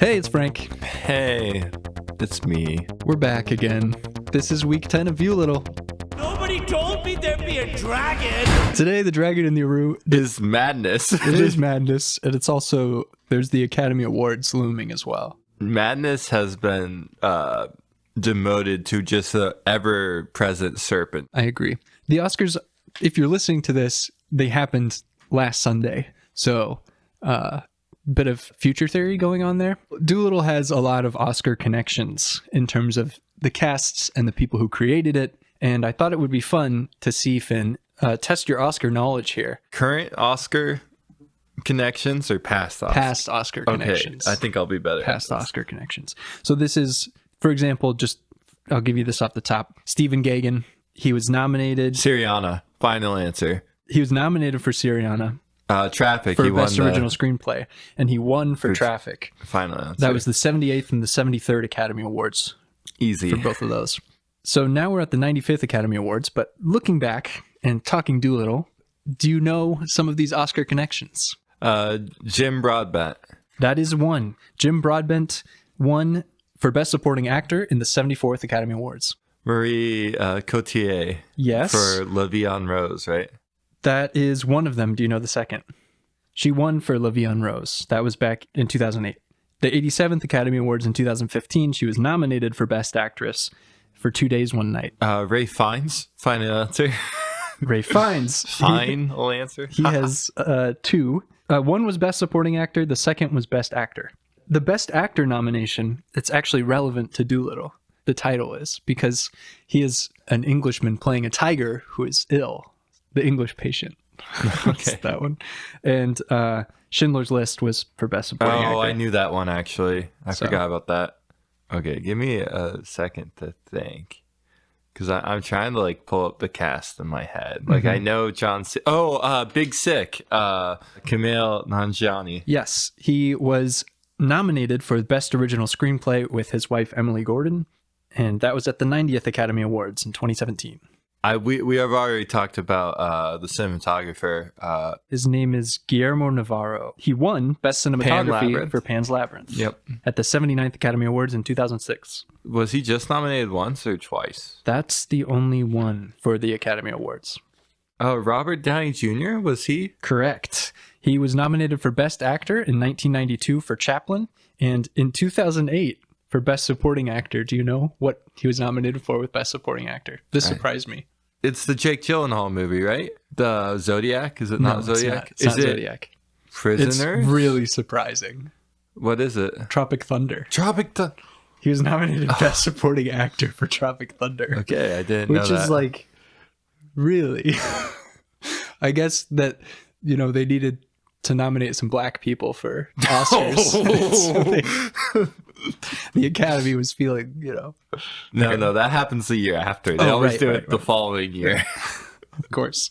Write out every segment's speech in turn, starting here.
Hey, it's Frank. Hey, it's me. We're back again. This is week 10 of Viewlittle. Nobody told me there'd be a dragon. Today, the dragon in the Aru Is madness. It is madness, and it's also, there's the Academy Awards looming as well. Madness has been demoted to just the ever-present serpent. I agree. The Oscars, if you're listening to this, they happened last Sunday. So, bit of future theory going on there. Dolittle has a lot of Oscar connections in terms of the casts and the people who created it. And I thought it would be fun to see, Finn, test your Oscar knowledge here. Current Oscar connections or past Oscar? Past Oscar connections. Okay, I think I'll be better. Past Oscar connections. So this is, for example, I'll give you this off the top. Stephen Gaghan, he was nominated. Syriana, final answer. He was nominated for Syriana. Traffic. For he Best won Original Screenplay. And he won for Traffic. Final answer. That was the 78th and the 73rd Academy Awards. Easy. For both of those. So now we're at the 95th Academy Awards, but looking back and talking Dolittle, do you know some of these Oscar connections? Jim Broadbent. That is one. Jim Broadbent won for Best Supporting Actor in the 74th Academy Awards. Marie Cotier. Yes. For La Vie en Rose, right? That is one of them. Do you know the second? She won for La Vie en Rose. That was back in 2008. The 87th Academy Awards in 2015, she was nominated for Best Actress for 2 Days, One Night. Ray Fiennes, final answer. Ray Fiennes. Final answer. He has two. One was Best Supporting Actor. The second was Best Actor. The Best Actor nomination, it's actually relevant to Dolittle. The title is, because he is an Englishman playing a tiger who is ill. The English Patient. Okay. That one. And Schindler's List was for Best Supporting Actor. Oh, I knew that one, actually. I forgot about that. Okay, give me a second to think. Because I'm trying to, pull up the cast in my head. I know John... Big Sick. Kumail Nanjiani. Yes, he was nominated for Best Original Screenplay with his wife, Emily Gordon. And that was at the 90th Academy Awards in 2017. We have already talked about the cinematographer. His name is Guillermo Navarro. He won Best Cinematography for Pan's Labyrinth. Yep. At the 79th Academy Awards in 2006. Was he just nominated once or twice? That's the only one for the Academy Awards. Robert Downey Jr., was he? Correct. He was nominated for Best Actor in 1992 for Chaplin, and in 2008 for Best Supporting Actor. Do you know what he was nominated for with Best Supporting Actor? This surprised me. It's the Jake Gyllenhaal movie, right? The Zodiac? Is it not Zodiac? It's not Zodiac. Prisoner? It's really surprising. What is it? Tropic Thunder. Tropic Thunder. He was nominated Best Supporting Actor for Tropic Thunder. Okay, I didn't know that. Which is really? I guess that, they needed to nominate some black people for Oscars. So the Academy was feeling, No, that happens the year after. They always do it the following year. Of course.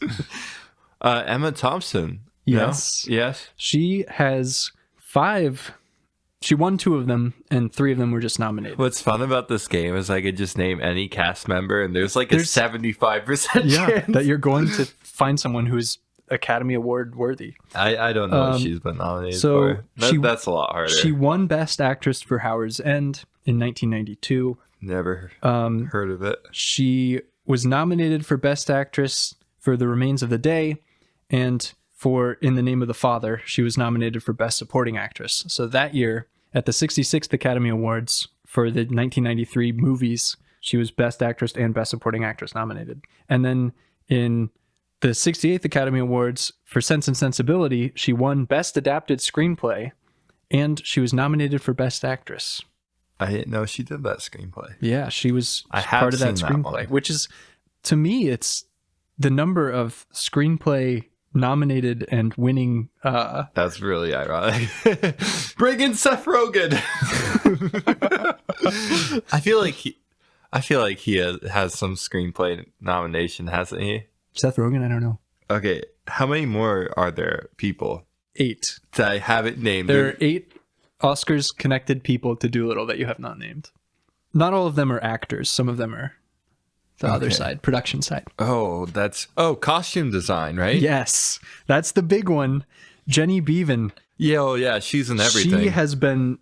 Emma Thompson. Yes. No? Yes. She has 5. She won 2 of them, and 3 of them were just nominated. What's fun about this game is I could just name any cast member, and there's a 75% chance that you're going to find someone who's Academy Award worthy. I don't know what she's been nominated for. That's a lot harder. She won Best Actress for Howard's End in 1992. Never heard of it. She was nominated for Best Actress for The Remains of the Day, and for In the Name of the Father, she was nominated for Best Supporting Actress. So that year, at the 66th Academy Awards for the 1993 movies, she was Best Actress and Best Supporting Actress nominated. And then in the 68th Academy Awards for Sense and Sensibility, she won Best Adapted Screenplay, and she was nominated for Best Actress. I didn't know she did that screenplay. Yeah, she was part of that screenplay, which is, to me, it's the number of screenplay nominated and winning. That's really ironic. Bring in Seth Rogen. I feel like he has some screenplay nomination, hasn't he? Seth Rogen, I don't know. Okay, how many more are there people? 8. That I haven't named. There are 8 Oscars connected people to Dolittle that you have not named. Not all of them are actors. Some of them are the other side, production side. Costume design, right? Yes, that's the big one. Jenny Beavan. Yeah, she's in everything. She has been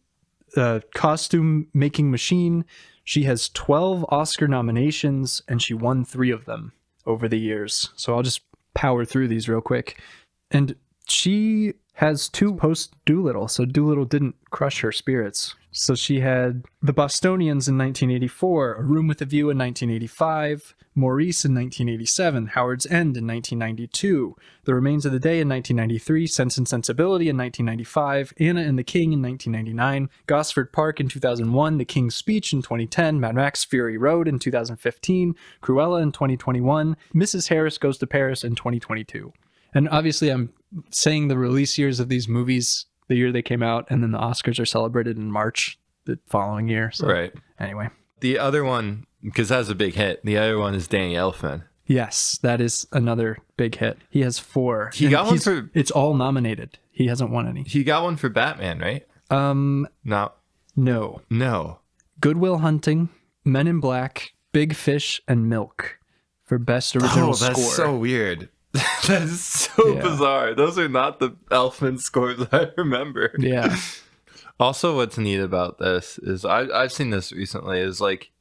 costume making machine. She has 12 Oscar nominations, and she won 3 of them over the years. So I'll just power through these real quick. And she has 2 post Dolittle, so Dolittle didn't crush her spirits. So she had The Bostonians in 1984, A Room with a View in 1985, Maurice in 1987, Howard's End in 1992, The Remains of the Day in 1993, Sense and Sensibility in 1995, Anna and the King in 1999, Gosford Park in 2001, The King's Speech in 2010, Mad Max Fury Road in 2015, Cruella in 2021, Mrs. Harris Goes to Paris in 2022. And obviously I'm saying the release years of these movies, the year they came out, and then the Oscars are celebrated in March the following year. So, right. Anyway. The other one, because that's a big hit, the other one is Danny Elfman. Yes, that is another big hit. He has 4. He got one for... It's all nominated. He hasn't won any. He got one for Batman, right? No. No. Good Will Hunting, Men in Black, Big Fish, and Milk for Best Original Score. Oh, that's so weird. That is so bizarre. Those are not the Elfman scores I remember. Yeah. Also, what's neat about this is I've seen this recently, is like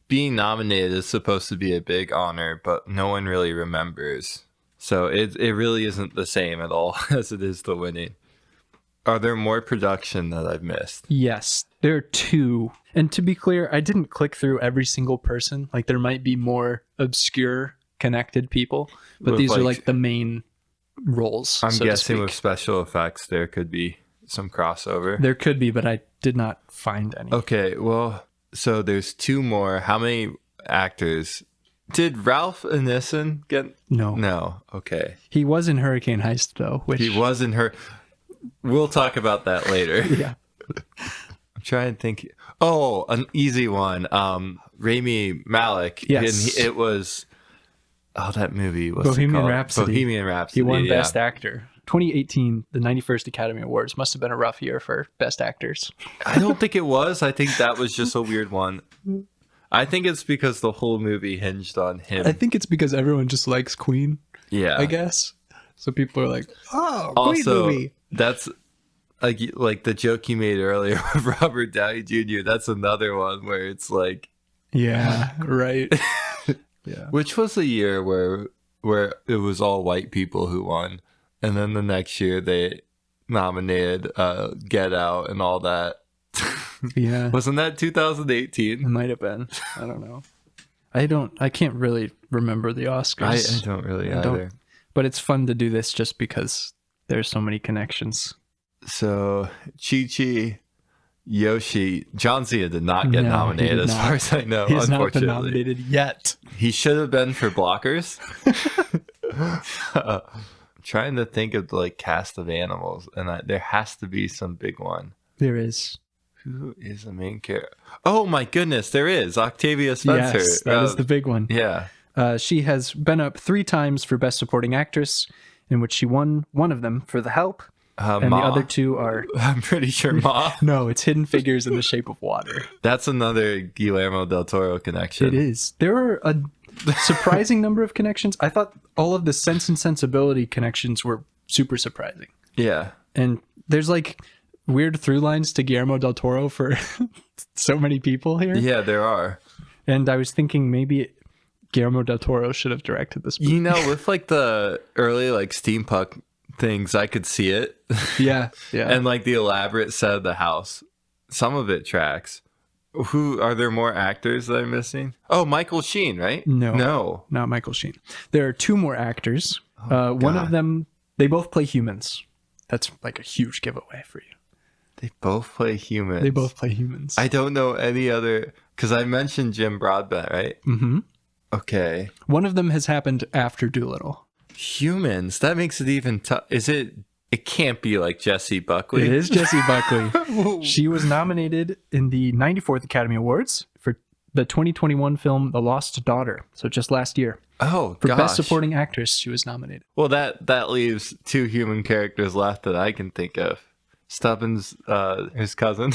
being nominated is supposed to be a big honor, but no one really remembers. So it really isn't the same at all as it is the winning. Are there more production that I've missed? Yes, there are 2. And to be clear, I didn't click through every single person. Like there might be more obscure connected people, but these are like the main roles. I'm guessing with special effects there could be some crossover. There could be, but I did not find any. Okay, well, so there's 2 more. How many actors? Did Ralph Ineson get? No. Okay. He was in Hurricane Heist though. He was in her. We'll talk about that later. Yeah. I'm trying to think. Oh, an easy one. Rami Malek. Yes. And it was. Oh, that movie was Bohemian Rhapsody. Bohemian Rhapsody. He won Best Actor. 2018, the 91st Academy Awards must have been a rough year for Best Actors. I don't think it was. I think that was just a weird one. I think it's because the whole movie hinged on him. I think it's because everyone just likes Queen. Yeah. I guess. So people are like, oh, Queen also, movie. That's like the joke you made earlier with Robert Downey Jr. That's another one where it's like. Yeah, right. Yeah. Which was a year where it was all white people who won, and then the next year they nominated Get Out and all that. Yeah. Wasn't that 2018? It might have been. I don't know. I can't really remember the Oscars. I don't really either. But it's fun to do this just because there's so many connections. So Chi-Chi, Yoshi, John Cena did not get nominated as far as I know. He has not unfortunately. been nominated yet. He should have been for Blockers. I'm trying to think of the like cast of animals, and there has to be some big one. There is. Who is the main character? Oh my goodness, there is Octavia Spencer. Yes, that is the big one. Yeah. She has been up 3 times for Best Supporting Actress, in which she won one of them for The Help. And Ma. the other 2 are... I'm pretty sure Ma. No, it's Hidden Figures in the Shape of Water. That's another Guillermo del Toro connection. It is. There are a surprising number of connections. I thought all of the Sense and Sensibility connections were super surprising. Yeah. And there's like weird through lines to Guillermo del Toro for so many people here. Yeah, there are. And I was thinking maybe Guillermo del Toro should have directed this movie. You know, with like the early like steampunk things, I could see it. Yeah. And like the elaborate set of the house, some of it tracks. Who are there more actors that I'm missing? Oh, Michael Sheen, right? No, not Michael Sheen. There are 2 more actors. One of them, they both play humans. That's like a huge giveaway for you. They both play humans. I don't know any other, because I mentioned Jim Broadbent, right? Mm-hmm. Okay. One of them has happened after Dolittle. Humans. That makes it even tough. It can't be like Jessie Buckley. It is Jessie Buckley. She was nominated in the 94th Academy Awards for the 2021 film The Lost Daughter. So just last year. Oh, for Best Supporting Actress, she was nominated. Well, that leaves 2 human characters left that I can think of. Stubbins, his cousin,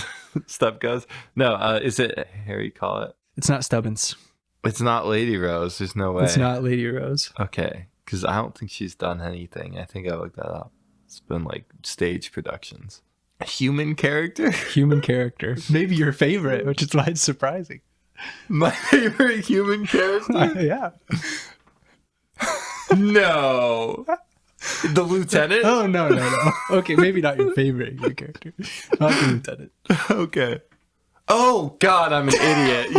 Stubbins. No, is it Harry Collett? It's not Stubbins. It's not Lady Rose. There's no way. It's not Lady Rose. Okay, because I don't think she's done anything. I think I looked that up. It's been like stage productions. Human character? Human character. Maybe your favorite, which is why it's surprising. My favorite human character? Yeah. No. The lieutenant? Oh, no. Okay, maybe not your favorite human character. Not the lieutenant. Okay. Oh, God, I'm an idiot.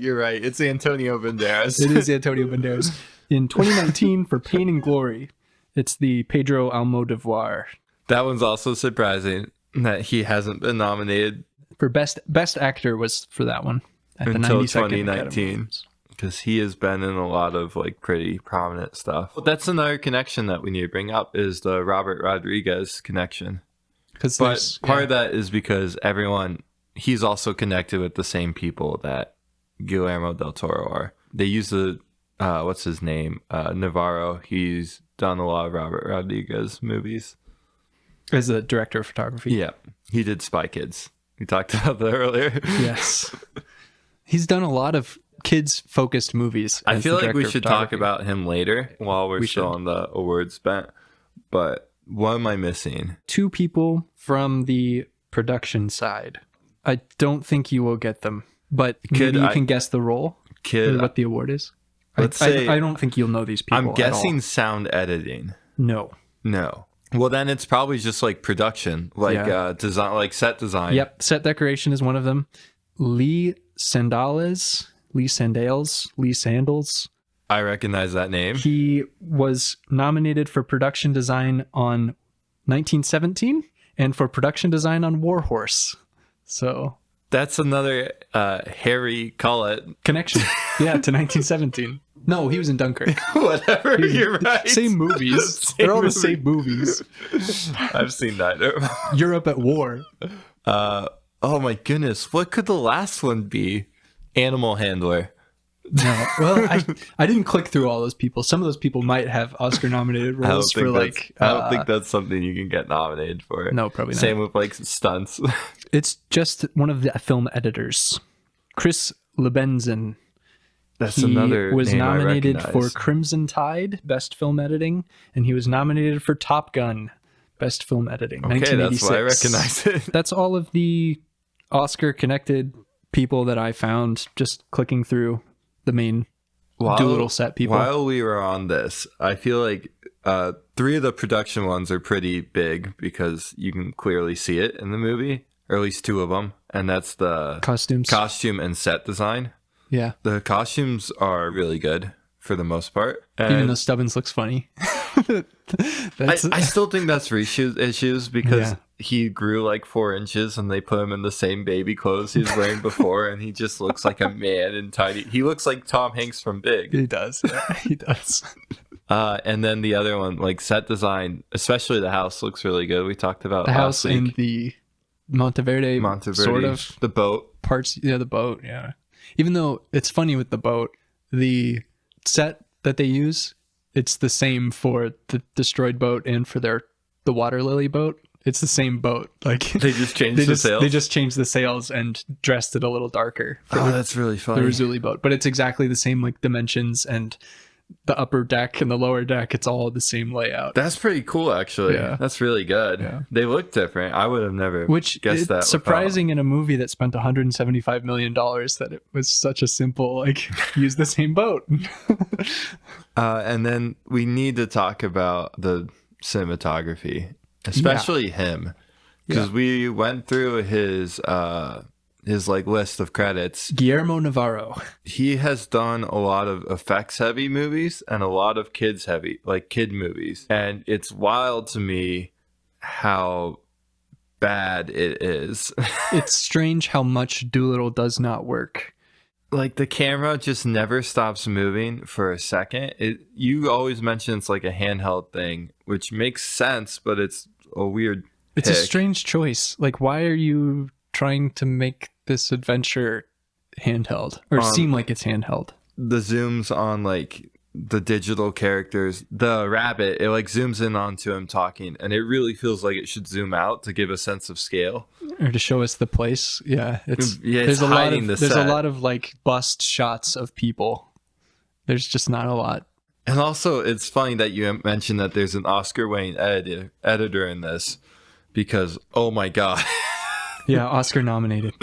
You're right. It's Antonio Banderas. It is Antonio Banderas. In 2019, for Pain and Glory, it's the Pedro Almodovar. That one's also surprising that he hasn't been nominated For best actor was for that one at the until 92nd 2019. Because he has been in a lot of like pretty prominent stuff. But that's another connection that we need to bring up is the Robert Rodriguez connection. But part of that is because he's also connected with the same people that Guillermo del Toro are. They use the, what's his name? Navarro. He's done a lot of Robert Rodriguez movies. As a director of photography. Yeah. He did Spy Kids. We talked about that earlier. Yes. He's done a lot of kids-focused movies. I feel like we should talk about him later while we're still on the awards bent. But what am I missing? 2 people from the production side. I don't think you will get them, but maybe you can guess the role or what the award is. Let's say I don't think you'll know these people. I'm guessing sound editing. No. Well, then it's probably just like production, like design, like set design. Yep, set decoration is one of them. Lee Sandals. I recognize that name. He was nominated for production design on 1917 and for production design on War Horse. So that's another Harry Collett connection. Yeah, to 1917. No, he was in Dunkirk. Whatever, you're right. Same movies. They're all the same movies. I've seen that. Europe at War. Oh my goodness. What could the last one be? Animal Handler. No. Well, I didn't click through all those people. Some of those people might have Oscar nominated roles for like... I don't think that's something you can get nominated for. No, probably not. Same with like stunts. It's just one of the film editors. Chris Lebenzen. That's another was name nominated I for Crimson Tide, Best Film Editing, and he was nominated for Top Gun, Best Film Editing, okay, 1986. That's why I recognize it. That's all of the Oscar-connected people that I found just clicking through the main Dolittle set people. While we were on this, I feel like 3 of the production ones are pretty big because you can clearly see it in the movie, or at least 2 of them, and that's the costume and set design. Yeah. The costumes are really good for the most part. Even though Stubbins looks funny. I still think that's reshoot issues because he grew like 4 inches and they put him in the same baby clothes he was wearing before and he just looks like a man in tiny. He looks like Tom Hanks from Big. He does. Yeah, he does. And then the other one, like set design, especially the house looks really good. We talked about the house in the Monteverde, sort of. The boat. Parts, yeah, the boat, yeah. Even though it's funny with the boat, the set that they use, it's the same for the destroyed boat and for the water lily boat. It's the same boat. Like they just changed the sails. They just changed the sails and dressed it a little darker. That's really funny. The Rizzoli boat, but it's exactly the same like dimensions and the upper deck and the lower deck. It's all the same layout. That's pretty cool, actually. Yeah. That's really good. Yeah. They look different. I would have never guessed that. It's surprising in a movie that spent $175 million that it was such a simple, like, use the same boat. And then we need to talk about the cinematography, especially him, because we went through his like list of credits. Guillermo Navarro. He has done a lot of effects heavy movies and a lot of kids heavy, like kid movies. And it's wild to me how bad it is. It's strange how much Dolittle does not work. Like the camera just never stops moving for a second. You always mention it's like a handheld thing, which makes sense, but it's a weird It's a strange choice. Like, why are you trying to make this adventure handheld or seem like it's handheld? The zooms on like the digital characters, the rabbit, it like zooms in onto him talking and it really feels like it should zoom out to give a sense of scale or to show us the place. There's a lot of like bust shots of people. There's just not a lot. And also it's funny that you mentioned that there's an Oscar winning editor in this, because, oh my God. Yeah, Oscar nominated.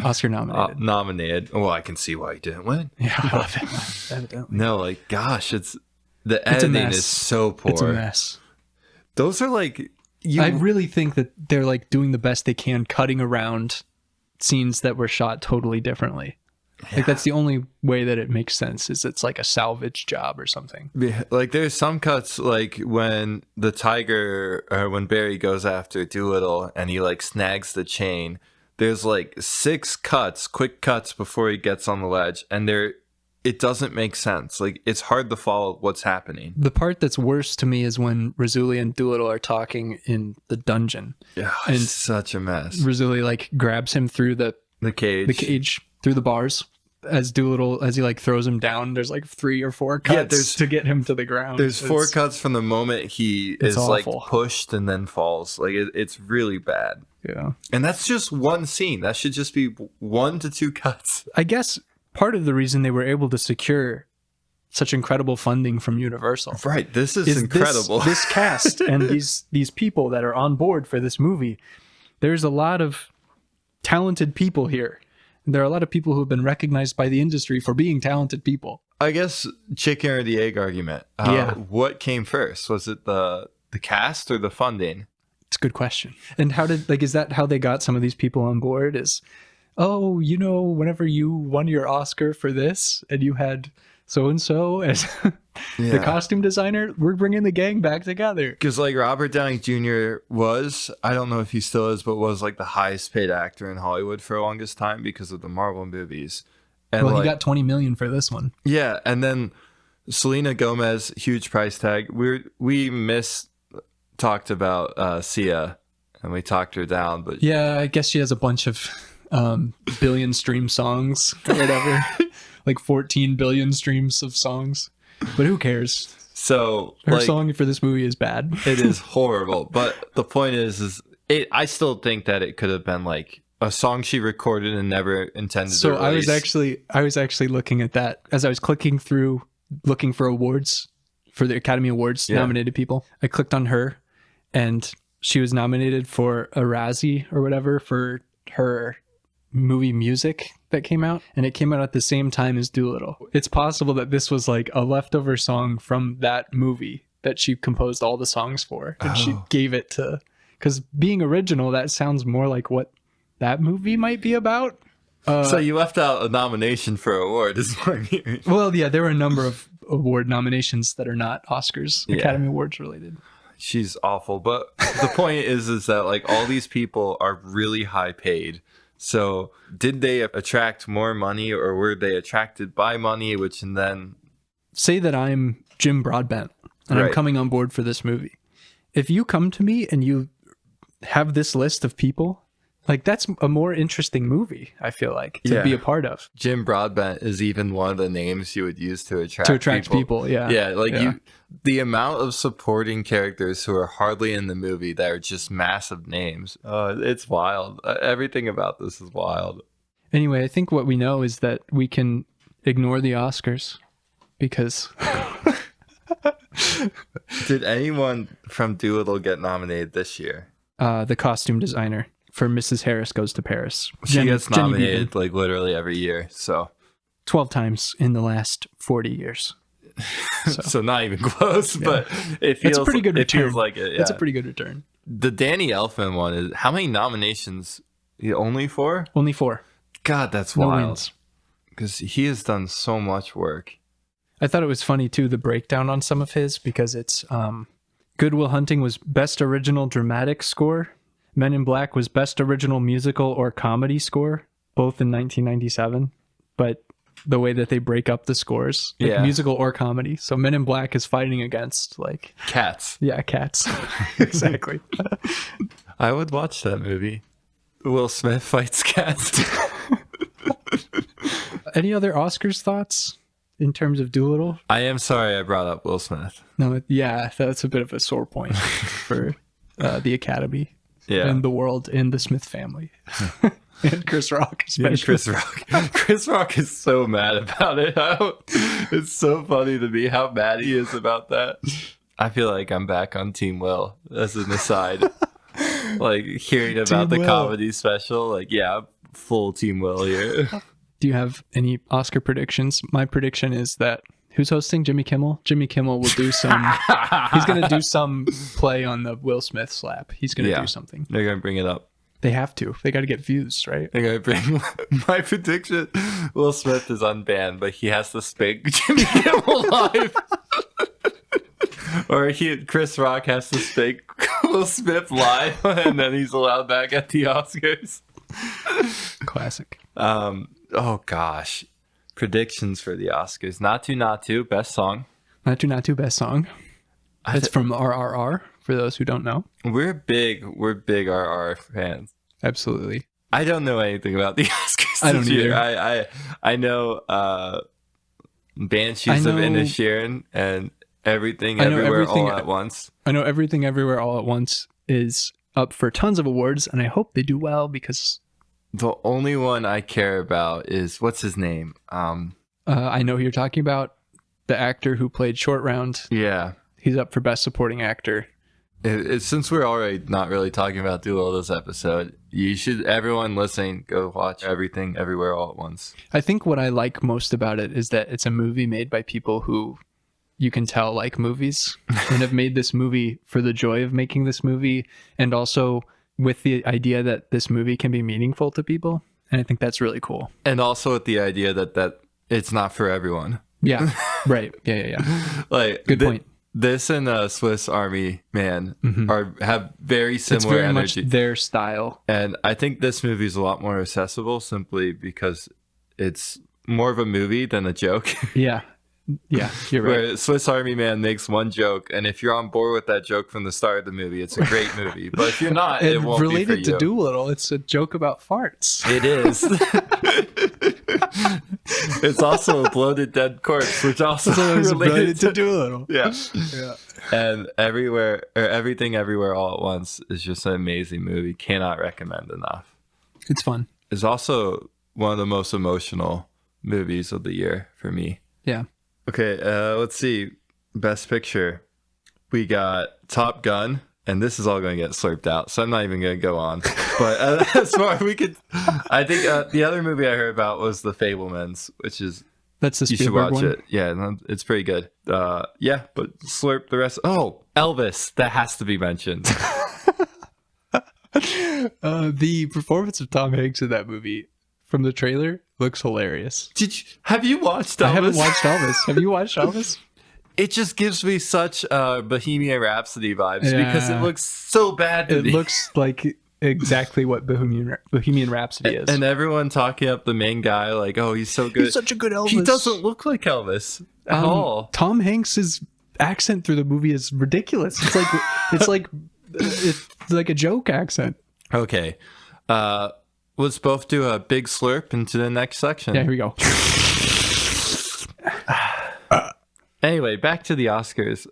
Nominated. Well, I can see why he didn't win. Yeah, I love it. Evidently. No, like, gosh, the editing is so poor. It's a mess. Those are like... I really think that they're like doing the best they can, cutting around scenes that were shot totally differently. Yeah. Like that's the only way that it makes sense, is it's like a salvage job or something. Like there's some cuts, like when the tiger, or when Barry goes after Dolittle and he like snags the chain, there's like 6 quick cuts before he gets on the ledge, and it doesn't make sense. Like it's hard to follow what's happening. The part that's worse to me is when Rizzoli and Dolittle are talking in the dungeon. Yeah, and it's such a mess. Rizzoli like grabs him through the cage through the bars. As Dolittle, as he like throws him down, there's like 3 or 4 cuts to get him to the ground. There's 4 cuts from the moment he is awful. like pushed and then falls. Like it's really bad. Yeah, and that's just one scene. That should just be 1 to 2 cuts. I guess part of the reason they were able to secure such incredible funding from Universal, right? This is incredible. This cast and these people that are on board for this movie. There's a lot of talented people here. There are a lot of people who have been recognized by the industry for being talented people. I guess chicken or the egg argument. What came first? Was it the cast or the funding? It's a good question. And is that how they got some of these people on board? Is, oh, whenever you won your Oscar for this and you had so-and-so as the costume designer, we're bringing the gang back together. Because like Robert Downey Jr. was, I don't know if he still is, but was like the highest paid actor in Hollywood for the longest time because of the Marvel movies. And he got $20 million for this one. Yeah, and then Selena Gomez, huge price tag. We talked about Sia, and we talked her down, but yeah, I guess she has a bunch of billion stream songs or whatever. Like 14 billion streams of songs, but who cares? So her song for this movie is bad. It is horrible. But the point is I still think that it could have been like a song she recorded and never intended to release. I was actually looking at that as I was clicking through, looking for awards for the Academy Awards nominated people. I clicked on her, and she was nominated for a Razzie or whatever for her movie music that came out, and it came out at the same time as Dolittle. It's possible that this was like a leftover song from that movie that she composed all the songs for, and she gave it to, because being original, that sounds more like what that movie might be about. So you left out a nomination for an award, is what I'm hearing. Well, yeah, there were a number of award nominations that are not Oscars, Academy Awards related. She's awful, but the point is that like all these people are really high paid. So did they attract more money, or were they attracted by money, and then... Say that I'm Jim Broadbent and I'm coming on board for this movie. If you come to me and you have this list of people, like that's a more interesting movie, I feel like, to be a part of. Jim Broadbent is even one of the names you would use to attract people. Yeah. The amount of supporting characters who are hardly in the movie that are just massive names. It's wild. Everything about this is wild. Anyway, I think what we know is that we can ignore the Oscars because... Did anyone from Dolittle get nominated this year? The costume designer for Mrs. Harris Goes to Paris. She gets nominated like literally every year. So 12 times in the last 40 years. So not even close, but it feels a pretty good return. It feels like it. Yeah. It's a pretty good return. The Danny Elfman one is, how many nominations? Only 4? Only 4. God, that's no wild. Wins. Because he has done so much work. I thought it was funny too, the breakdown on some of his, because it's Good Will Hunting was Best Original Dramatic Score. Men in Black was Best Original Musical or Comedy Score, both in 1997. But the way that they break up the scores, like musical or comedy. So Men in Black is fighting against like Cats. Yeah, Cats. Exactly. I would watch that movie. Will Smith fights cats. Any other Oscars thoughts in terms of Dolittle? I am sorry I brought up Will Smith. No, that's a bit of a sore point for the Academy and the world and the Smith family. And Chris Rock, especially. Chris Rock is so mad about it. It's so funny to me how mad he is about that. I feel like I'm back on Team Will, as an aside. like hearing about the Will. comedy special. Like, yeah, full Team Will here. Do you have any Oscar predictions? My prediction is that who's hosting? Jimmy Kimmel? Jimmy Kimmel will do some. He's going to do some play on the Will Smith slap. He's going to do something. They're going to bring it up. They have to. They got to get views, right? They're going to bring my prediction. Will Smith is unbanned, but he has to spank Jimmy Kimmel live. Or Chris Rock has to spank Will Smith live, and then he's allowed back at the Oscars. Classic. Oh gosh, predictions for the Oscars. Not to best song. Not to best song. That's from RRR. For those who don't know, we're big RR fans. Absolutely. I don't know anything about the Oscars. I don't either. I know Banshees of Inisherin and Everything Everywhere All at Once. I know Everything Everywhere All at Once is up for tons of awards, and I hope they do well because the only one I care about is what's his name? I know who you're talking about. The actor who played Short Round. Yeah, he's up for Best Supporting Actor. Since we're already not really talking about Dolittle this episode, everyone listening, go watch Everything Everywhere All at Once. I think what I like most about it is that it's a movie made by people who you can tell like movies and have made this movie for the joy of making this movie, and also with the idea that this movie can be meaningful to people. And I think that's really cool. And also with the idea that it's not for everyone. Yeah, right. Yeah. Like, good point. This and Swiss Army Man have very similar it's very energy. Much their style. And I think this movie is a lot more accessible simply because it's more of a movie than a joke. Yeah, you're right. Where Swiss Army Man makes one joke, and if you're on board with that joke from the start of the movie, it's a great movie. But if you're not, it won't be for you. Related to Dolittle, it's a joke about farts. It is. It's also a bloated dead corpse, which also is related to Dolittle. Yeah. And Everything Everywhere All at Once is just an amazing movie. Cannot recommend enough. It's fun. It's also one of the most emotional movies of the year for me. Yeah. Okay, let's see. Best Picture. We got Top Gun, and this is all going to get slurped out, so I'm not even going to go on. But as far as we could, I think the other movie I heard about was The Fabelmans, which is that's the you should Spielberg watch one? it. Yeah, it's pretty good. Yeah, but slurp the rest. Oh, Elvis, that has to be mentioned. The performance of Tom Hanks in that movie from the trailer looks hilarious. Have you watched Elvis? I haven't watched Elvis. Have you watched Elvis? It just gives me such Bohemian Rhapsody vibes because it looks so bad to me. It looks like exactly what Bohemian Rhapsody is. And everyone talking up the main guy like, oh, he's so good. He's such a good Elvis. He doesn't look like Elvis at all. Tom Hanks's accent through the movie is ridiculous. It's like a joke accent. Okay. Let's both do a big slurp into the next section. Yeah, here we go. Anyway, back to the Oscars.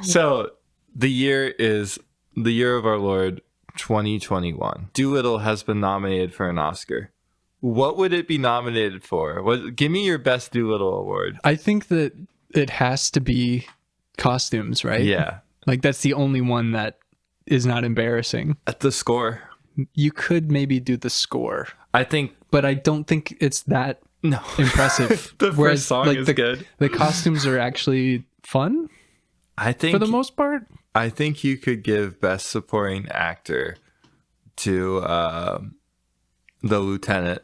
So the year is the year of our Lord 2021. Dolittle has been nominated for an Oscar. What would it be nominated for? Give me your best Dolittle award. I think that it has to be costumes, right? Yeah. Like that's the only one that is not embarrassing. At the score. You could maybe do the score. I think. But I don't think it's that impressive. The first song is good. The costumes are actually fun. I think for the most part. I think you could give Best Supporting Actor to the Lieutenant.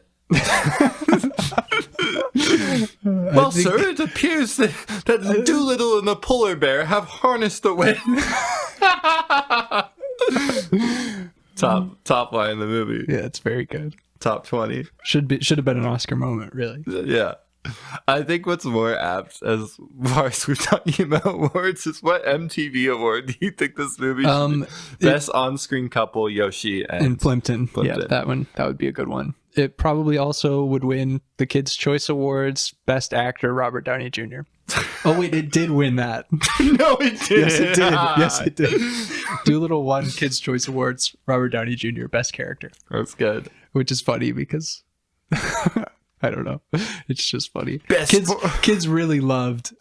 Well, sir, it appears that Dolittle and the polar bear have harnessed the wind. Top line in the movie. Yeah, it's very good. Top 20. Should have been an Oscar moment, really. Yeah. I think what's more apt as far as we're talking about awards is what MTV award do you think this movie should be? Best on-screen couple, Yoshi and Plimpton. Yeah, that would be a good one. It probably also would win the Kids' Choice Awards, Best Actor, Robert Downey Jr. Oh wait, it did win that. No, it didn't. Yes, it did. Dolittle won Kids' Choice Awards, Robert Downey Jr. Best Character. That's good. Which is funny because I don't know. It's just funny. Kids really loved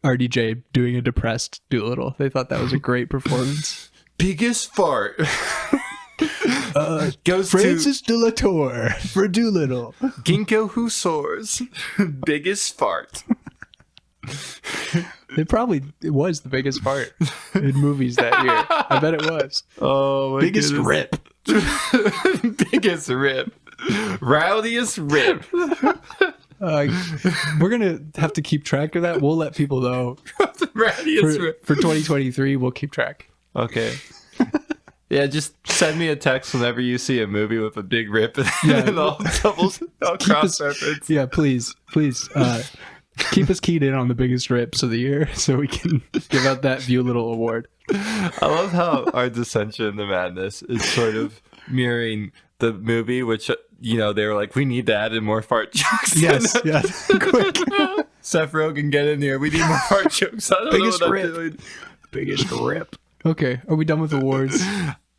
RDJ doing a depressed Dolittle. They thought that was a great performance. Biggest fart. Goes Francis de la Tour for Dolittle. Ginkgo who soars. Biggest fart. It was the biggest part in movies that year. I bet it was. Oh, my Biggest goodness. rip. Biggest rip. Rowdiest rip. We're gonna have to keep track of that. We'll let people know. Rowdiest rip. For 2023, we'll keep track. Okay. Yeah, just send me a text whenever you see a movie with a big rip and all cross reference. Yeah, please. Keep us keyed in on the biggest rips of the year so we can give out that Viewlittle award. I love how our descension into madness is sort of mirroring the movie, which, they were like, we need to add in more fart jokes. Yes. Quick. Seth Rogen, get in here. We need more fart jokes. I don't Biggest know what rip. I'm doing. Biggest rip. Okay, are we done with awards?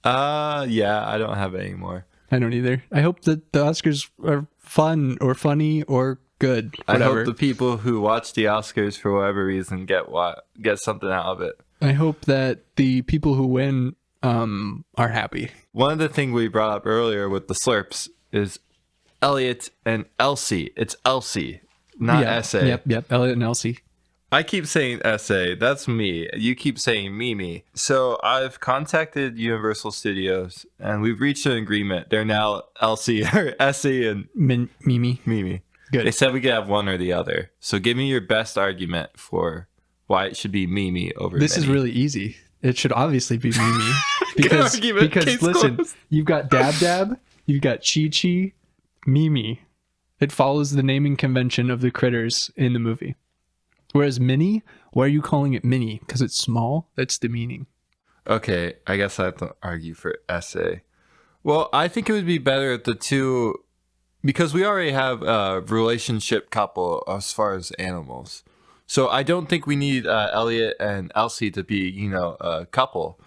Yeah, I don't have any more. I don't either. I hope that the Oscars are fun or funny or good. Whatever. I hope the people who watch the Oscars for whatever reason get something out of it. I hope that the people who win are happy. One of the things we brought up earlier with the slurps is Elliot and Elsie. It's Elsie, not essay. Yep. Elliot and Elsie. I keep saying essay. That's me. You keep saying Mimi. So I've contacted Universal Studios and we've reached an agreement. They're now Elsie or Essie and Mimi. Good. They said we could have one or the other. So give me your best argument for why it should be Mimi over This Minnie. is really easy. It should obviously be Mimi. Because listen, closed. You've got Dab Dab, you've got Chi Chi, Mimi. It follows the naming convention of the critters in the movie. Whereas Minnie, why are you calling it Minnie? Because it's small? That's demeaning. Okay, I guess I have to argue for essay. Well, I think it would be better if the two, because we already have a relationship couple as far as animals. So I don't think we need Elliot and Elsie to be, a couple.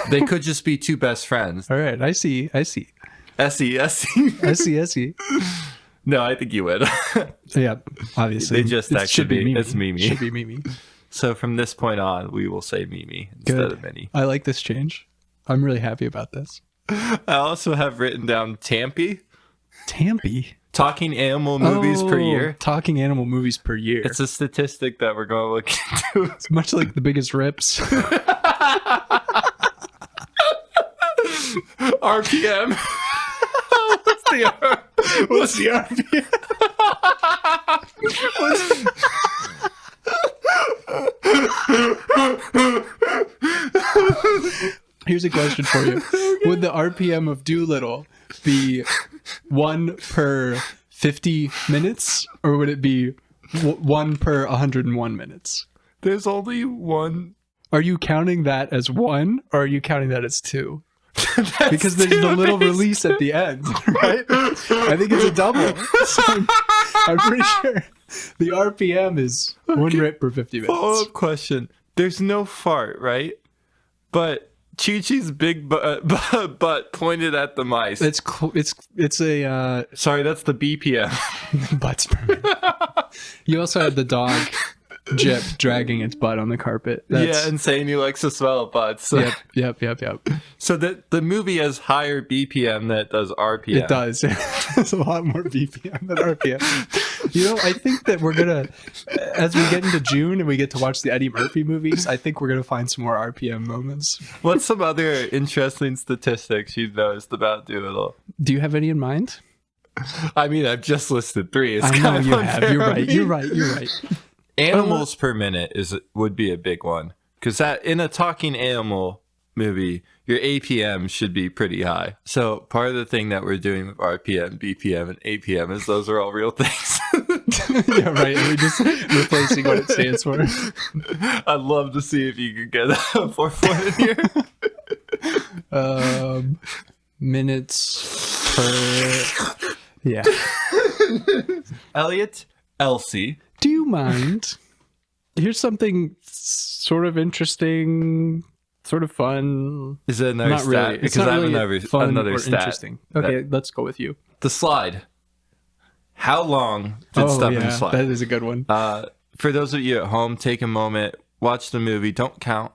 They could just be two best friends. All right, I see. Essie. I see. No, I think you would. Yeah, obviously. That should be Mimi. It's Mimi. Should be Mimi. So from this point on, we will say Mimi instead of Minnie. I like this change. I'm really happy about this. I also have written down TAMPY. TAMPY? Talking animal movies per year. Talking animal movies per year. It's a statistic that we're going to look into. It's much like the biggest rips. RPM. What's the RPM? Here's a question for you. Would the RPM of Dolittle be 1 per 50 minutes, or would it be 1 per 101 minutes? There's only one. Are you counting that as 1, or are you counting that as 2? Because there's the little release at the end, right? I think it's a double. So I'm pretty sure the RPM is 1 rip per 50 minutes. Follow-up question. There's no fart, right? But Chi-Chi's big butt pointed at the mice. It's a Sorry, that's the BPM. butts per minute. You also had the dog Jip dragging its butt on the carpet. Yeah, and saying he likes to smell butts. So. Yep. So the movie has higher BPM than it does RPM. It does. It's a lot more BPM than RPM. I think that we're gonna, as we get into June and we get to watch the Eddie Murphy movies, I think we're gonna find some more RPM moments. What's some other interesting statistics you've noticed about Dolittle? Do you have any in mind? I mean, I've just listed 3. It's I know kind of you unfair have. You're on me. right. Animals per minute would be a big one, because that in a talking animal movie, your APM should be pretty high. So part of the thing that we're doing with RPM, BPM, and APM is those are all real things. Yeah, right. We're just replacing what it stands for. I'd love to see if you could get a 4-4 in here. Minutes per. Yeah. Elliot, Elsie. Do you mind? Here's something sort of interesting, sort of fun. Is it another Not stat? really. Because It's not I have really fun another or stat. interesting. Okay, let's go with you. The slide. How long did Stubbins slide? That is a good one. for those of you at home, take a moment, watch the movie, don't count.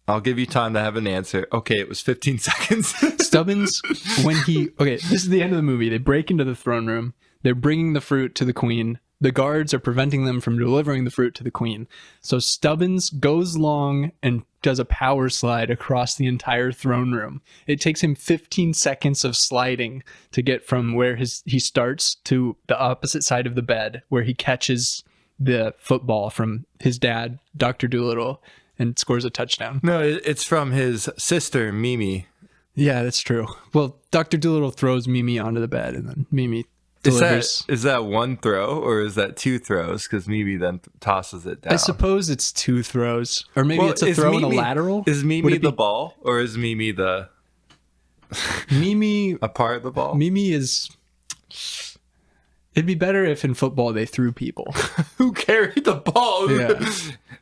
I'll give you time to have an answer. Okay, it was 15 seconds. Stubbins, this is the end of the movie. They break into the throne room. They're bringing the fruit to the queen. The guards are preventing them from delivering the fruit to the queen. So Stubbins goes long and does a power slide across the entire throne room. It takes him 15 seconds of sliding to get from where he starts to the opposite side of the bed, where he catches the football from his dad, Dr. Dolittle, and scores a touchdown. No, it's from his sister, Mimi. Yeah, that's true. Well, Dr. Dolittle throws Mimi onto the bed, and then Mimi delivers. Is that one throw, or is that two throws? Because Mimi then tosses it down. I suppose it's two throws. Or maybe it's a throw and a lateral. Is Mimi the ball, or is Mimi the... Mimi... a part of the ball? Mimi is... It'd be better if in football they threw people. Who carried the ball? Yeah.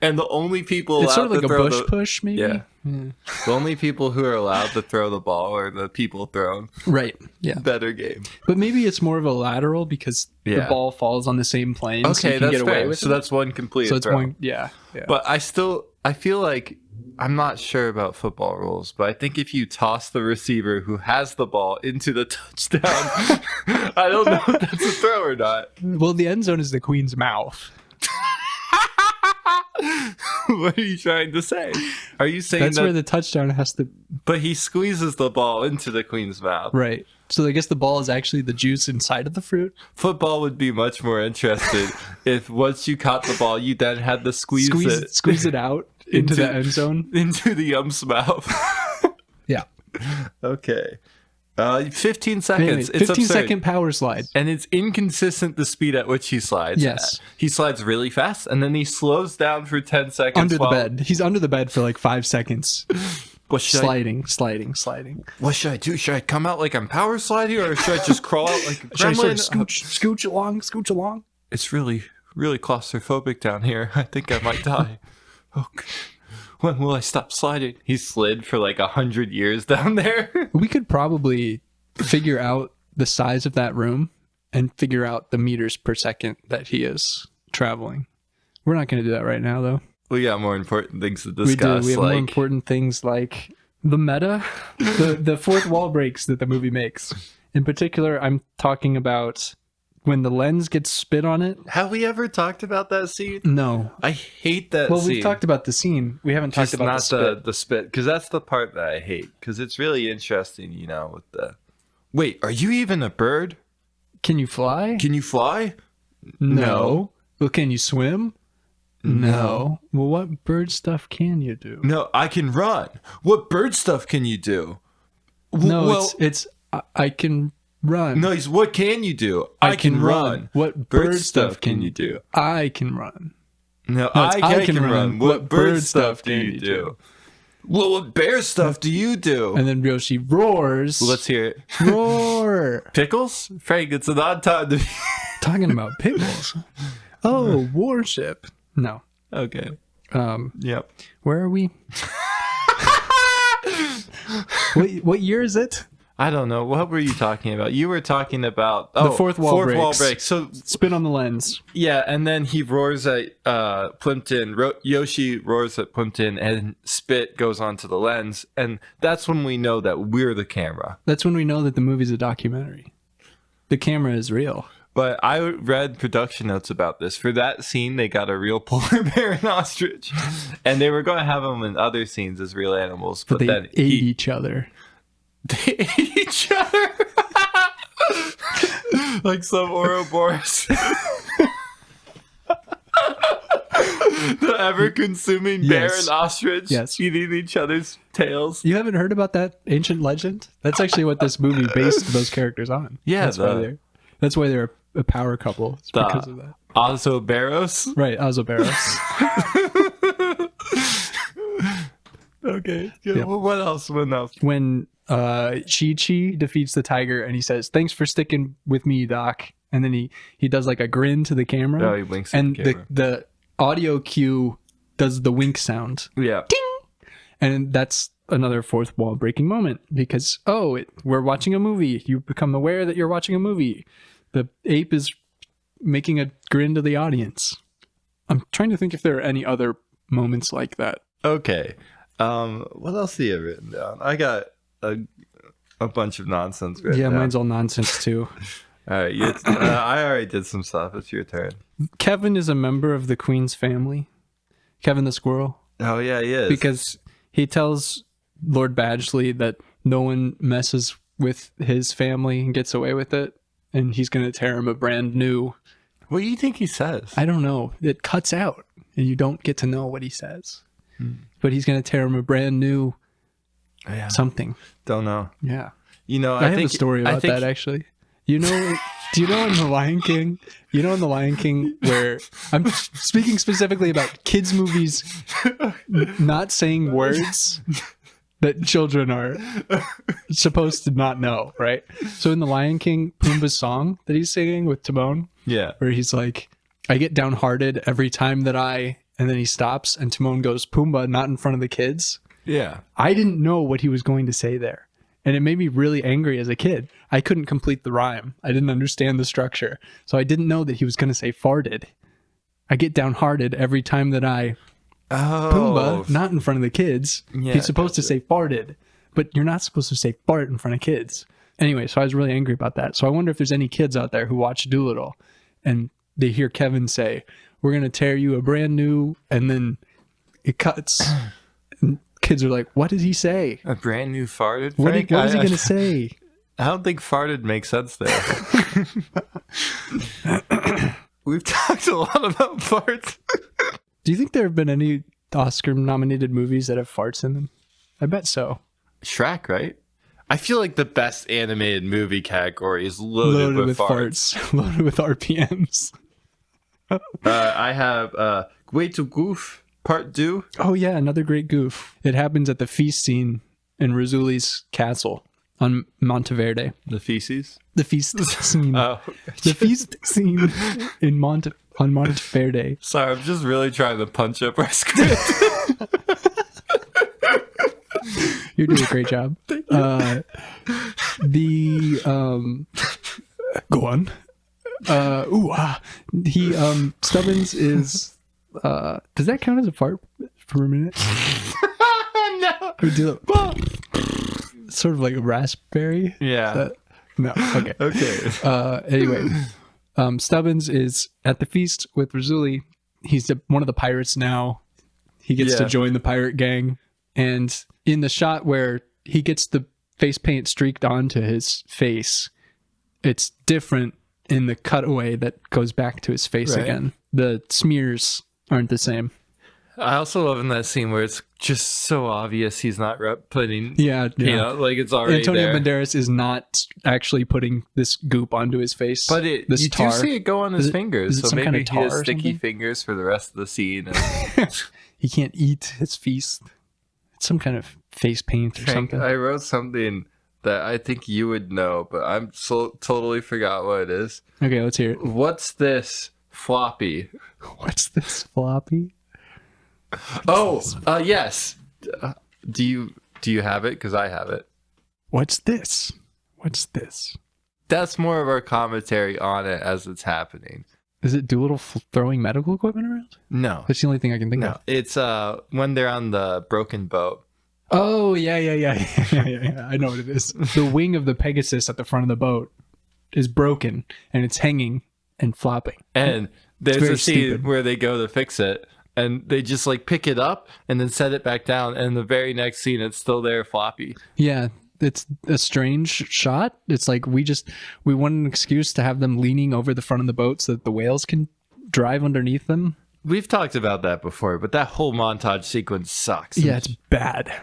And the only people it's allowed sort of like to a throw bush push, maybe? Yeah. The only people who are allowed to throw the ball are the people thrown. Right. Yeah. Better game. But maybe it's more of a lateral because the ball falls on the same plane. Okay, so you can that's get away fair. with So it. that's one complete So it's throw. one, yeah. But I feel like I'm not sure about football rules, but I think if you toss the receiver who has the ball into the touchdown, I don't know if that's a throw or not. Well, the end zone is the queen's mouth. What are you trying to say? Are you saying That's where the touchdown has to... But he squeezes the ball into the queen's mouth. Right. So I guess the ball is actually the juice inside of the fruit. Football would be much more interested if once you caught the ball, you then had to squeeze it out into the end zone. Into the ump's mouth. Yeah. Okay. 15 seconds. Anyway, It's 15 absurd. second power slide. And it's inconsistent the speed at which he slides. Yes. He slides really fast and then he slows down for 10 seconds. Under the bed. He's under the bed for like 5 seconds. Sliding. What should I do? Should I come out like I'm power sliding or should I just crawl out like a gremlin? Should I sort of scooch along? It's really, really claustrophobic down here. I think I might die. Okay. When will I stop sliding? He slid for like 100 years down there. We could probably figure out the size of that room and figure out the meters per second that he is traveling. We're not going to do that right now, though. We got more important things to discuss. We have more important things like the meta, the fourth wall breaks that the movie makes. In particular, I'm talking about when the lens gets spit on it. Have we ever talked about that scene? No. I hate that scene. Well, we've talked about the scene. We haven't talked about the spit, because that's the part that I hate, because it's really interesting, you know, with the... Wait, are you even a bird? Can you fly? Can you fly? No. Well, can you swim? No. Well, what bird stuff can you do? No, I can run. What bird stuff can you do? No, it's I can run. No, what can you do? I can run. What bird stuff can you do? I can run. No, I can run. What bird stuff can you do? Well, what bear stuff do you do? And then Yoshi roars. Let's hear it. Roar. Pickles? Frank, it's an odd time to be... Talking about pickles. Oh, warship. No. Okay. Yep. Where are we? What year is it? I don't know. What were you talking about? You were talking about the fourth wall break. So spin on the lens. Yeah, and then he roars at Plimpton. Yoshi roars at Plimpton, and spit goes onto the lens, and that's when we know that we're the camera. That's when we know that the movie's a documentary. The camera is real. But I read production notes about this. For that scene, they got a real polar bear and ostrich, and they were going to have them in other scenes as real animals. But they then ate each other. They ate each other like some Ouroboros. The ever-consuming bear and ostrich eating each other's tails. You haven't heard about that ancient legend? That's actually what this movie based those characters on. Yeah, that's why they're a power couple. It's because of that. Ozoberos? Right, Ozoberos. Okay. Yeah. Well, what else? When Chi-Chi defeats the tiger and he says, "Thanks for sticking with me, Doc." And then he does like a grin to the camera. Oh, he winks at the camera. the audio cue does the wink sound. Yeah. Ding! And that's another fourth wall breaking moment because, we're watching a movie. You become aware that you're watching a movie. The ape is making a grin to the audience. I'm trying to think if there are any other moments like that. Okay. What else do you have written down? I got a bunch of nonsense written down. Mine's all nonsense too. All right. I already did some stuff. It's your turn. Kevin is a member of the Queen's family. Kevin the squirrel. Oh, yeah, he is. Because he tells Lord Badgley that no one messes with his family and gets away with it. And he's going to tear him a brand new... What do you think he says? I don't know. It cuts out and you don't get to know what he says. But he's going to tear him a brand new something. Don't know. Yeah. You know, I have a story about that, actually. You know, do you know in The Lion King? You know in The Lion King where I'm speaking specifically about kids' movies not saying words that children are supposed to not know, right? So in The Lion King, Pumbaa's song that he's singing with Timon, where he's like, I get downhearted every time that and then he stops and Timon goes, Pumbaa, not in front of the kids. Yeah. I didn't know what he was going to say there. And it made me really angry as a kid. I couldn't complete the rhyme. I didn't understand the structure. So I didn't know that he was going to say farted. I get downhearted every time that Pumbaa, not in front of the kids. Yeah, he's supposed to say farted, but you're not supposed to say fart in front of kids. Anyway, so I was really angry about that. So I wonder if there's any kids out there who watch Dolittle and they hear Kevin say, we're going to tear you a brand new, and then it cuts. And kids are like, what did he say? A brand new farted? What is he going to say? I don't think farted makes sense there. We've talked a lot about farts. Do you think there have been any Oscar-nominated movies that have farts in them? I bet so. Shrek, right? I feel like the best animated movie category is loaded with farts. Loaded with RPMs. I have Wait to Goof Part 2. Oh yeah, another great goof. It happens at the feast scene in Razzuli's castle on Monteverde. The feces? The feast scene. Oh. The feast scene on Monteverde. Sorry, I'm just really trying to punch up our script. You're doing a great job. Go on. Stubbins is does that count as a fart for a minute? No. Or do it, sort of like a raspberry? Yeah. No. Okay. Okay. Anyway, Stubbins is at the feast with Razzuli. He's one of the pirates now. He gets to join the pirate gang. And in the shot where he gets the face paint streaked onto his face, it's different in the cutaway that goes back to his face again. The smears aren't the same. I also love in that scene where it's just so obvious he's not putting, you know, like it's already Antonio there. Banderas is not actually putting this goop onto his face. But you do see it go on his fingers, so maybe he has sticky fingers for the rest of the scene. And... he can't eat his feast. It's some kind of face paint or something. I wrote something that I think you would know, but I'm totally forgot what it is. Okay, let's hear it. What's this floppy? What's this floppy? Yes. Do you have it? Because I have it. What's this? What's this? That's more of our commentary on it as it's happening. Is it Dolittle throwing medical equipment around? No. That's the only thing I can think of. It's when they're on the broken boat. Oh, yeah. I know what it is. The wing of the Pegasus at the front of the boat is broken, and it's hanging and flopping. And there's a scene where they go to fix it, and they just like pick it up and then set it back down, and the very next scene, it's still there floppy. Yeah, it's a strange shot. It's like we want an excuse to have them leaning over the front of the boat so that the whales can drive underneath them. We've talked about that before, but that whole montage sequence sucks. Yeah, it's bad.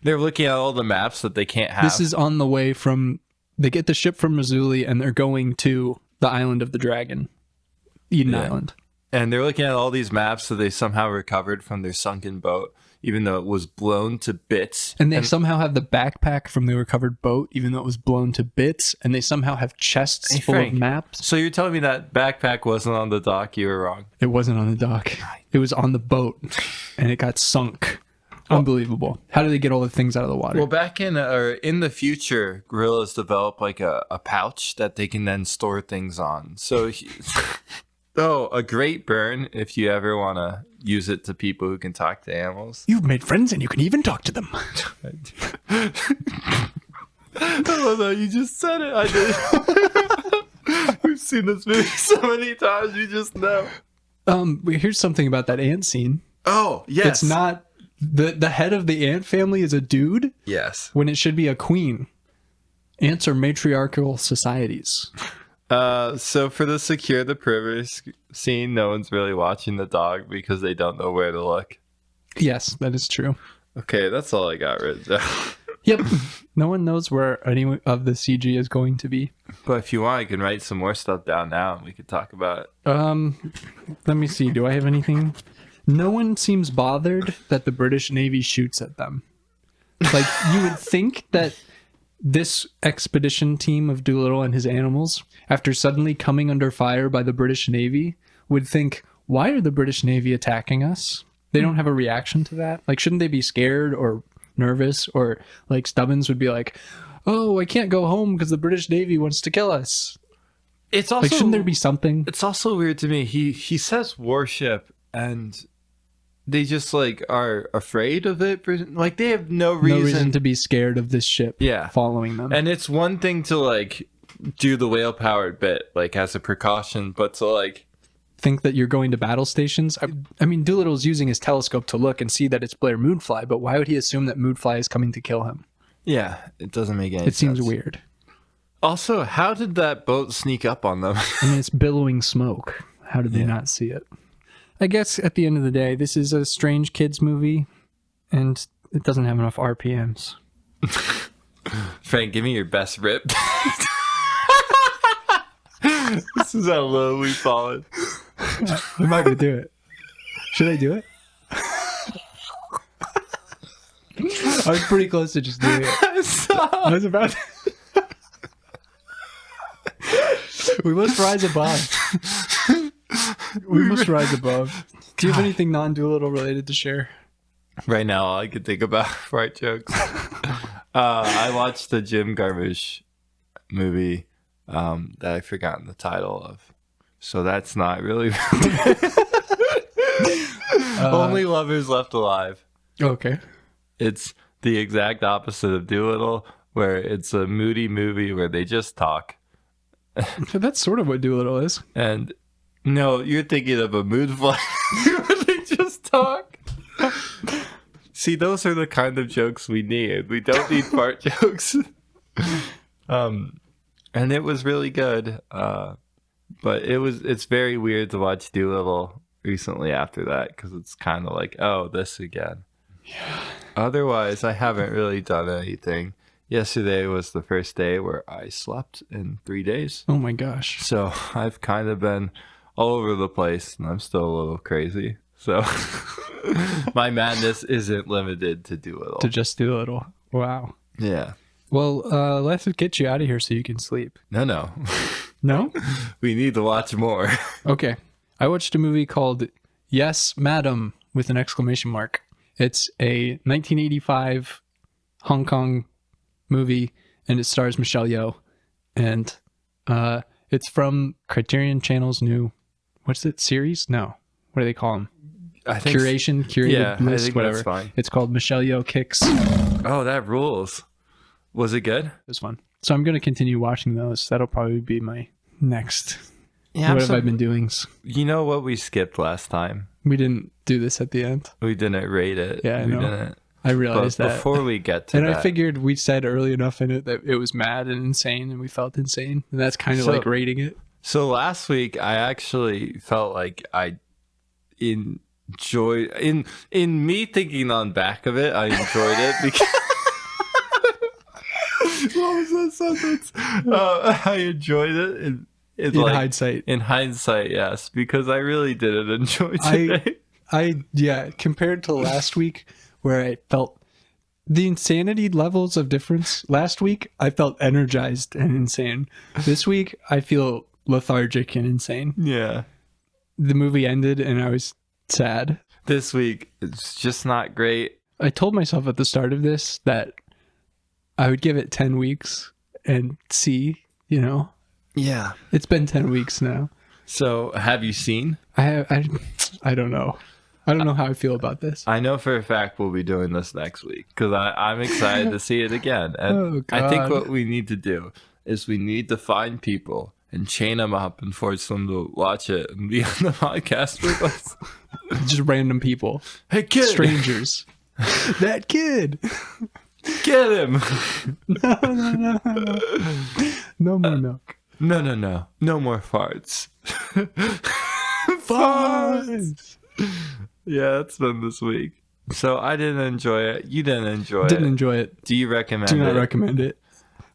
They're looking at all the maps that they can't have. This is on the way from... They get the ship from Razzuli, and they're going to the island of the dragon. Eden Island. And they're looking at all these maps that they somehow recovered from their sunken boat, even though it was blown to bits. And they somehow have the backpack from the recovered boat, even though it was blown to bits. And they somehow have chests full of maps. So you're telling me that backpack wasn't on the dock? You were wrong. It wasn't on the dock. It was on the boat, and it got sunk. Unbelievable. How do they get all the things out of the water? Well, back in the future, gorillas develop like a pouch that they can then store things on. So Oh, a great burn if you ever want to use it to people who can talk to animals. You've made friends and you can even talk to them. I love how you just said it. I did. We've seen this movie so many times. You just know. Here's something about that ant scene. Oh, yes. It's not the head of the ant family is a dude. Yes. When it should be a queen. Ants are matriarchal societies. So for the secure the perimeter scene, no one's really watching the dog because they don't know where to look. Yes, that is true. Okay, that's all I got written down. Yep. No one knows where any of the CG is going to be. But if you want, I can write some more stuff down now and we could talk about it. Let me see. Do I have anything? No one seems bothered that the British Navy shoots at them. Like, you would think that this expedition team of Dolittle and his animals, after suddenly coming under fire by the British Navy, would think, why are the British Navy attacking us? They don't have a reaction to that. Like, shouldn't they be scared or nervous? Or like Stubbins would be like, oh, I can't go home because the British Navy wants to kill us. It's also, like, shouldn't there be something? It's also weird to me. He says warship and they just like are afraid of it. Like they have no reason to be scared of this ship following them. And it's one thing to like do the whale powered bit like as a precaution, but to like think that you're going to battle stations. I mean, Doolittle's using his telescope to look and see that it's Blair Moonfly, but why would he assume that Moonfly is coming to kill him? Yeah, it doesn't make any sense. It seems weird. Also, how did that boat sneak up on them? I mean, it's billowing smoke. How did they not see it? I guess at the end of the day, this is a strange kids movie, and it doesn't have enough RPMs. Frank, give me your best rip. This is how low we've fallen. I'm not going to do it. Should I do it? I was pretty close to just doing it. I was about to... We must rise above. We must rise above. Do you have anything non-Doolittle related to share? Right now, all I can think about fart jokes. I watched the Jim Jarmusch movie that I've forgotten the title of. So that's not really... Only Lovers Left Alive. Okay. It's the exact opposite of Doolittle, where it's a moody movie where they just talk. That's sort of what Doolittle is. And no, you're thinking of a mood flight where they just talk. See, those are the kind of jokes we need. We don't need fart jokes. And it was really good. But it's very weird to watch Doolittle recently after that because it's kind of like, oh, this again. Yeah. Otherwise, I haven't really done anything. Yesterday was the first day where I slept in 3 days. Oh my gosh. So I've kind of been all over the place and I'm still a little crazy. So my madness isn't limited to Doolittle. To just Doolittle. Wow. Yeah. Well, let's get you out of here so you can sleep. No. No? We need to watch more. Okay. I watched a movie called Yes, Madam, with an exclamation mark. It's a 1985 Hong Kong movie, and it stars Michelle Yeoh. And it's from Criterion Channel's new, what's it, series? No. What do they call them? I think curated list, I think whatever. That's fine. It's called Michelle Yeoh Kicks. Oh, that rules. Was it good? It was fun. So I'm going to continue watching those. That'll probably be my next. Yeah, what have I been doing? You know what we skipped last time? We didn't do this at the end. We didn't rate it. Yeah, I we know. Didn't. I realized but that. Before we get to and that. I figured we said early enough in it that it was mad and insane and we felt insane. And that's kind of like rating it. So last week, I actually felt like I enjoyed... In me thinking on back of it, I enjoyed it because... What was that sentence? I enjoyed it. In hindsight. In hindsight, yes. Because I really didn't enjoy today. Yeah, compared to last week where I felt the insanity levels of difference. Last week, I felt energized and insane. This week, I feel lethargic and insane. Yeah. The movie ended and I was sad. This week, it's just not great. I told myself at the start of this that I would give it 10 weeks and see, you know. Yeah. It's been 10 weeks now. So, have you seen? I don't know. I don't know how I feel about this. I know for a fact we'll be doing this next week because I'm excited to see it again. And I think what we need to do is we need to find people and chain them up and force them to watch it and be on the podcast with us. Just random people. Hey, kid. Strangers. That kid. Get him. No. No more milk. No. No more farts. Farts. Yeah, that's been this week. So I didn't enjoy it. You didn't enjoy it. Didn't enjoy it. Do you recommend Do it? not recommend it.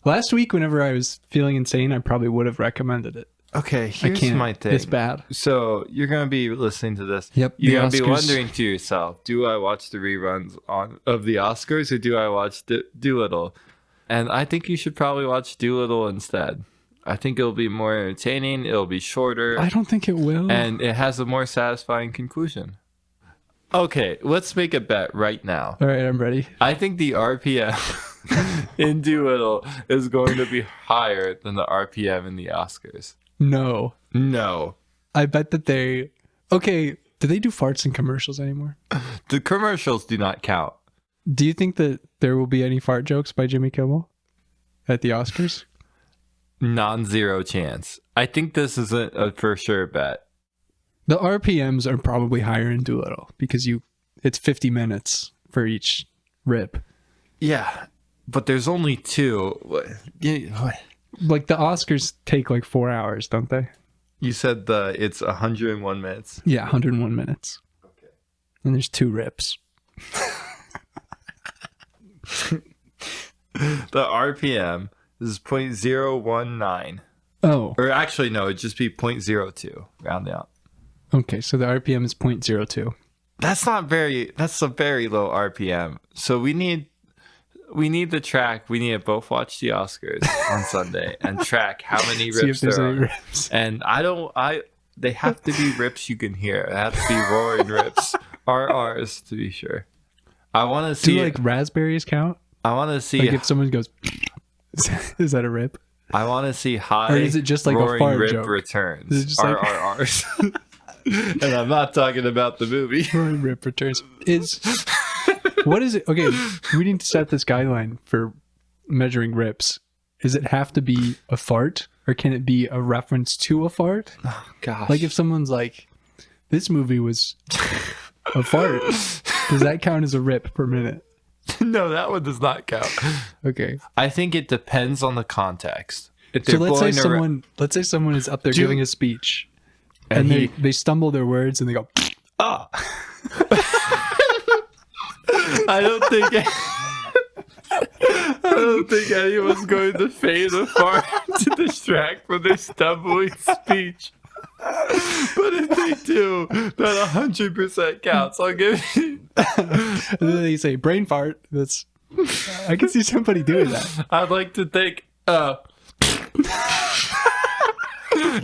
Last week, whenever I was feeling insane, I probably would have recommended it. Okay, here's I can't. my thing. It's bad. So you're going to be listening to this. Yep. You're going the to be Oscars. wondering to yourself, do I watch the reruns of the Oscars or do I watch Dolittle? And I think you should probably watch Dolittle instead. I think it'll be more entertaining. It'll be shorter. I don't think it will. And it has a more satisfying conclusion. Okay, let's make a bet right now. All right, I'm ready. I think the RPM in Dolittle is going to be higher than the RPM in the Oscars. No. I bet that they... Okay, do they do farts in commercials anymore? The commercials do not count. Do you think that there will be any fart jokes by Jimmy Kimmel at the Oscars? Non-zero chance. I think this is a for sure bet. The RPMs are probably higher in Dolittle because it's 50 minutes for each rip. Yeah, but there's only 2. What? Like the Oscars take like 4 hours, don't they? You said it's 101 minutes. Yeah, 101 minutes. Okay. And there's 2 rips. The RPM is 0.019. Oh. Or actually, no, it'd just be 0.02. Round out. Okay, so the RPM is 0.02. That's a very low RPM. So we need the track. We need to both watch the Oscars on Sunday and track how many rips there are. Rips. And they have to be rips you can hear. It has to be roaring rips. RRs to be sure. I want to see. Do like raspberries count? I want to see like if someone goes, is that a rip? I want to see high. Or is it just like a fart rip joke? returns? Is it just like RRRs. And I'm not talking about the movie. Roaring rip returns what is it? Okay, we need to set this guideline for measuring rips. Does it have to be a fart, or can it be a reference to a fart? Oh, gosh. Like if someone's like, "This movie was a fart," does that count as a rip per minute? No, that one does not count. Okay. I think it depends on the context. If So let's say someone is up there giving a speech, and they stumble their words and they go, "Ah." I don't think anyone's going to feign a fart to distract from their stumbling speech. But if they do, that 100% counts. I'll give you. And then they say brain fart. I can see somebody doing that. I'd like to think.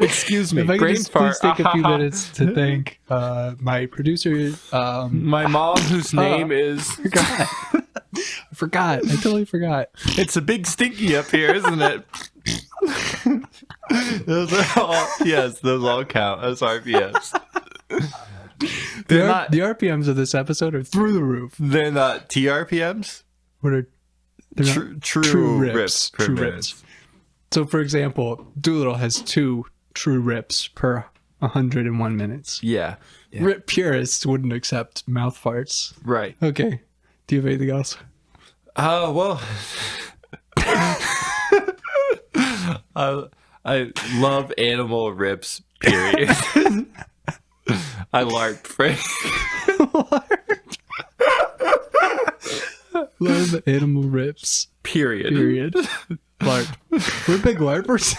Excuse me, If I could brain just fart. please take a few minutes to thank my producer, my mom, whose name is. I forgot. I totally forgot. It's a big stinky up here, isn't it? Those all count as RPMs. The RPMs of this episode are through the roof. They're not TRPMs. What are true rips per true minute. rips. So, for example, Dolittle has 2 true rips per 101 minutes. Yeah. Rip purists wouldn't accept mouth farts. Right. Okay. Do you have anything else? Well, I love animal rips, period. I larp, Frank. Love animal rips. Period. LARP. We're big LARPers.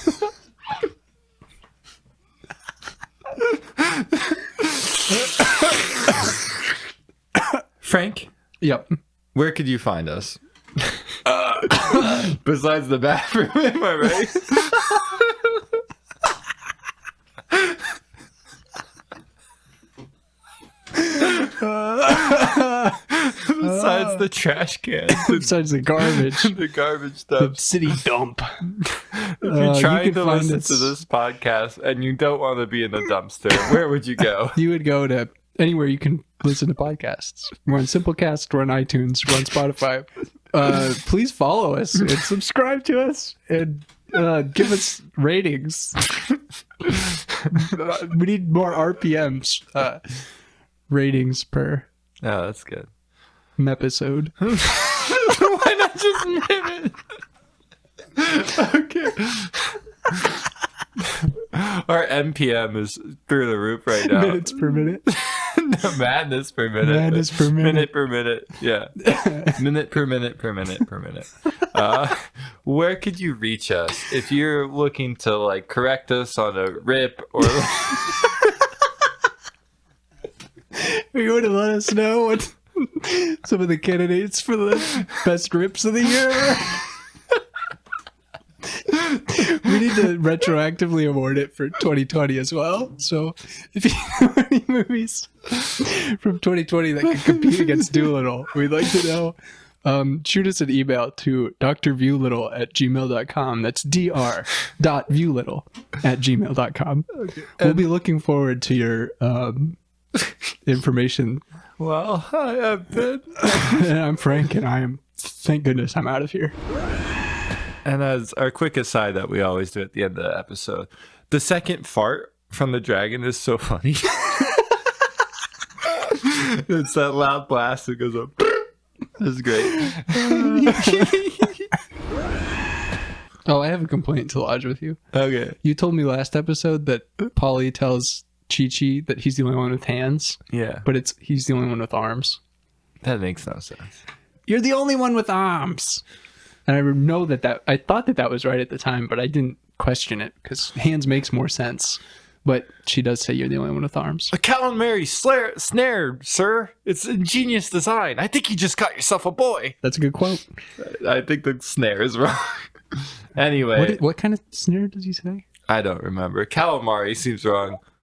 Frank, Yep. where could you find us? Besides the bathroom, am I right? Besides the trash can. Besides the garbage. The garbage The stuff. city dump. If you're you trying can to find listen us- to this podcast and you don't want to be in the dumpster, where would you go? You would go to anywhere you can listen to podcasts. We're on Simplecast, we're on iTunes, we're on Spotify. Please follow us and subscribe to us and give us ratings. We need more RPMs ratings per Oh, that's good. episode. Why not just minute? Okay. Our MPM is through the roof right now. Minutes per minute. No, madness per minute. Madness per minute. Minute per minute. Yeah. Minute per minute per minute per minute. Where could you reach us if you're looking to like correct us on a rip or Are you going to let us know what some of the candidates for the best rips of the year? We need to retroactively award it for 2020 as well. So if you know any movies from 2020 that could compete against Dolittle, we'd like to know. Shoot us an email to drviewlittle@gmail.com. That's dr.viewlittle@gmail.com. Okay. We'll be looking forward to your information. well, I have been. And I'm Frank, and thank goodness I'm out of here. And as our quick aside that we always do at the end of the episode, the second fart from the dragon is so funny. It's that loud blast that goes up. It's great. Oh, I have a complaint to lodge with you. Okay. You told me last episode that Polly tells Chi-Chi that he's the only one with hands, Yeah. but he's the only one with arms. That makes no sense. You're the only one with arms. And I know that I thought that was right at the time, but I didn't question it because hands makes more sense. But she does say you're the only one with arms. A calamari snare, sir. It's ingenious design. I think you just got yourself a boy. That's a good quote. I think the snare is wrong. Anyway. What kind of snare does he say? I don't remember. Calamari seems wrong.